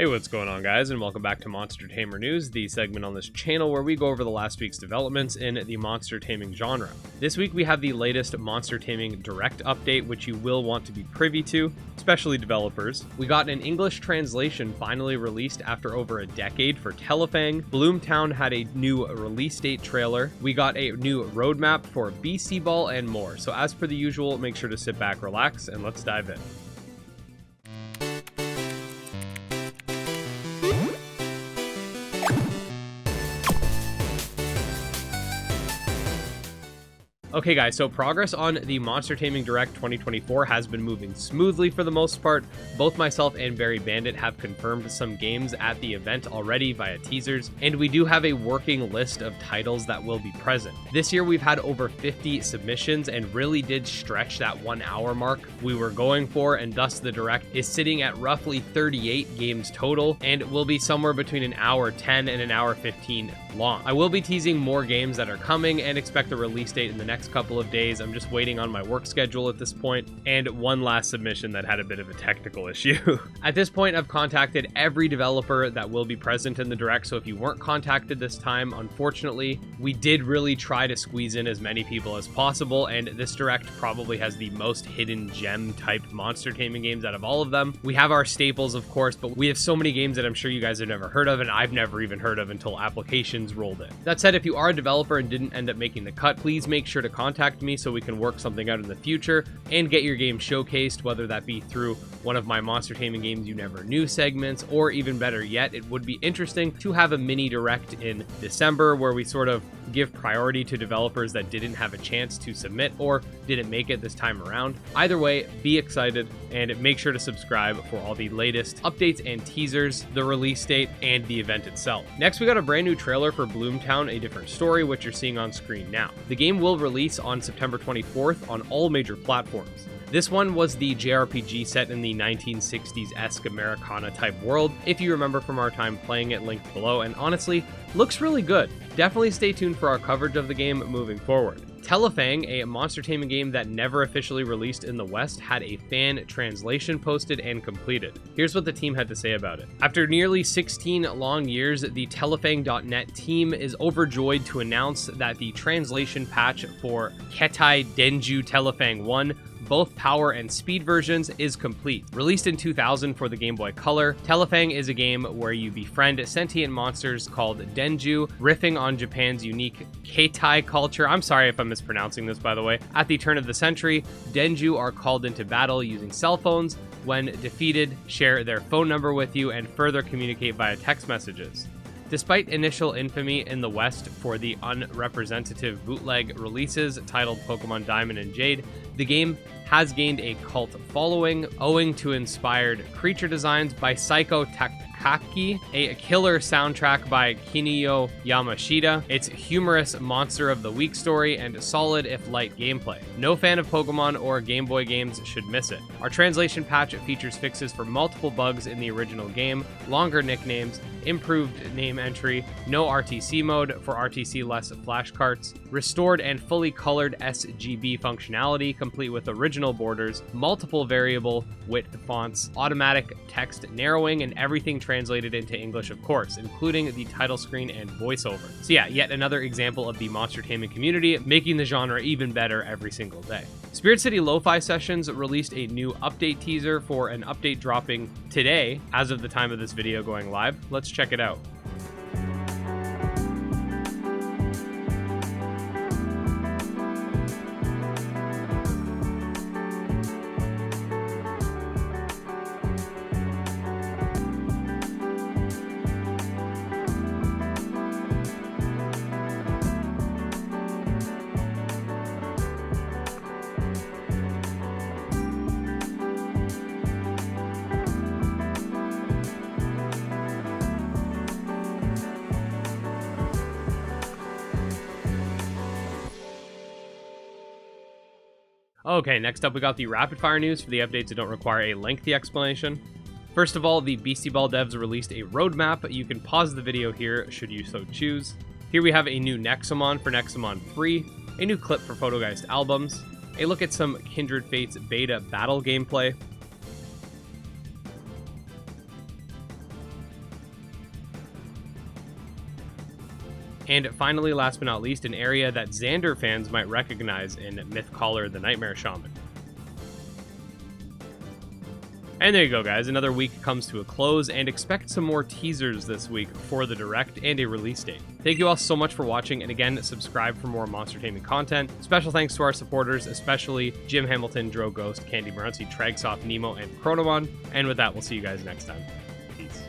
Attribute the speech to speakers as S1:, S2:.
S1: Hey, what's going on, guys, and welcome back to Monster Tamer News, the segment on this channel where we go over the last week's developments in the monster taming genre. This week we have the latest monster taming direct update, which you will want to be privy to, especially developers. We got an English translation finally released after over a decade for Telefang. Bloomtown had a new release date trailer. We got a new roadmap for BC Ball and more. So as per the usual, make sure to sit back, relax, and let's dive in. Okay guys, so progress on the Monster Taming Direct 2024 has been moving smoothly for the most part. Both myself and Barry Bandit have confirmed some games at the event already via teasers, and we do have a working list of titles that will be present. This year we've had over 50 submissions and really did stretch that 1 hour mark we were going for, and thus the Direct is sitting at roughly 38 games total and will be somewhere between an hour 10 and an hour 15 long. I will be teasing more games that are coming and expect a release date in the next couple of days. I'm just waiting on my work schedule at this point, and one last submission that had a bit of a technical issue. At this point, I've contacted every developer that will be present in the Direct, so if you weren't contacted this time, unfortunately, we did really try to squeeze in as many people as possible, and this Direct probably has the most hidden gem type monster taming games out of all of them. We have our staples, of course, but we have so many games that I'm sure you guys have never heard of, and I've never even heard of until applications rolled in. That said, if you are a developer and didn't end up making the cut, please make sure to contact me so we can work something out in the future and get your game showcased, whether that be through one of my Monster Taming Games You Never Knew segments, or even better yet, it would be interesting to have a mini Direct in December where we sort of give priority to developers that didn't have a chance to submit or didn't make it this time around. Either way, be excited and make sure to subscribe for all the latest updates and teasers, the release date, and the event itself. Next, we got a brand new trailer for Bloomtown, A Different Story, which you're seeing on screen now. The game will release on September 24th on all major platforms. This one was the JRPG set in the 1960s-esque Americana type world, if you remember from our time playing it, linked below, and honestly, looks really good. Definitely stay tuned for our coverage of the game moving forward. Telefang, a monster taming game that never officially released in the West, had a fan translation posted and completed. Here's what the team had to say about it. After nearly 16 long years, the Telefang.net team is overjoyed to announce that the translation patch for Ketai Denju Telefang 1, both power and speed versions, is complete. Released in 2000 for the Game Boy Color, Telefang is a game where you befriend sentient monsters called Denju, riffing on Japan's unique Ketai culture. I'm sorry if I'm mispronouncing this, by the way. At the turn of the century, Denju are called into battle using cell phones. When defeated, share their phone number with you and further communicate via text messages. Despite initial infamy in the West for the unrepresentative bootleg releases titled Pokemon Diamond and Jade, the game has gained a cult following owing to inspired creature designs by Psycho Takaki, a killer soundtrack by Kinyo Yamashita, its humorous Monster of the Week story, and solid if light gameplay. No fan of Pokemon or Game Boy games should miss it. Our translation patch features fixes for multiple bugs in the original game, longer nicknames, improved name entry, no RTC mode for RTC-less flashcards, restored and fully colored SGB functionality complete with original borders, multiple variable width fonts, automatic text narrowing, and everything translated into English, of course, including the title screen and voiceover. So yeah, yet another example of the monster taming community making the genre even better every single day. Spirit City Lo-Fi Sessions released a new update teaser for an update dropping today as of the time of this video going live. Let's check it out. Okay, next up we got the rapid fire news for the updates that don't require a lengthy explanation. First of all, the BC Ball devs released a roadmap. You can pause the video here should you so choose. Here we have a new Nexomon for Nexomon 3, a new clip for Photogeist albums, a look at some Kindred Fates beta battle gameplay, And finally, last but not least, an area that Xander fans might recognize in Mythcaller the Nightmare Shaman. And there you go, guys. Another week comes to a close, and expect some more teasers this week for the Direct and a release date. Thank you all so much for watching, and again, subscribe for more Monster Taming content. Special thanks to our supporters, especially Jim Hamilton, Dro Ghost, Candy Morency, TragSoft, Nemo, and Coromon. And with that, we'll see you guys next time. Peace.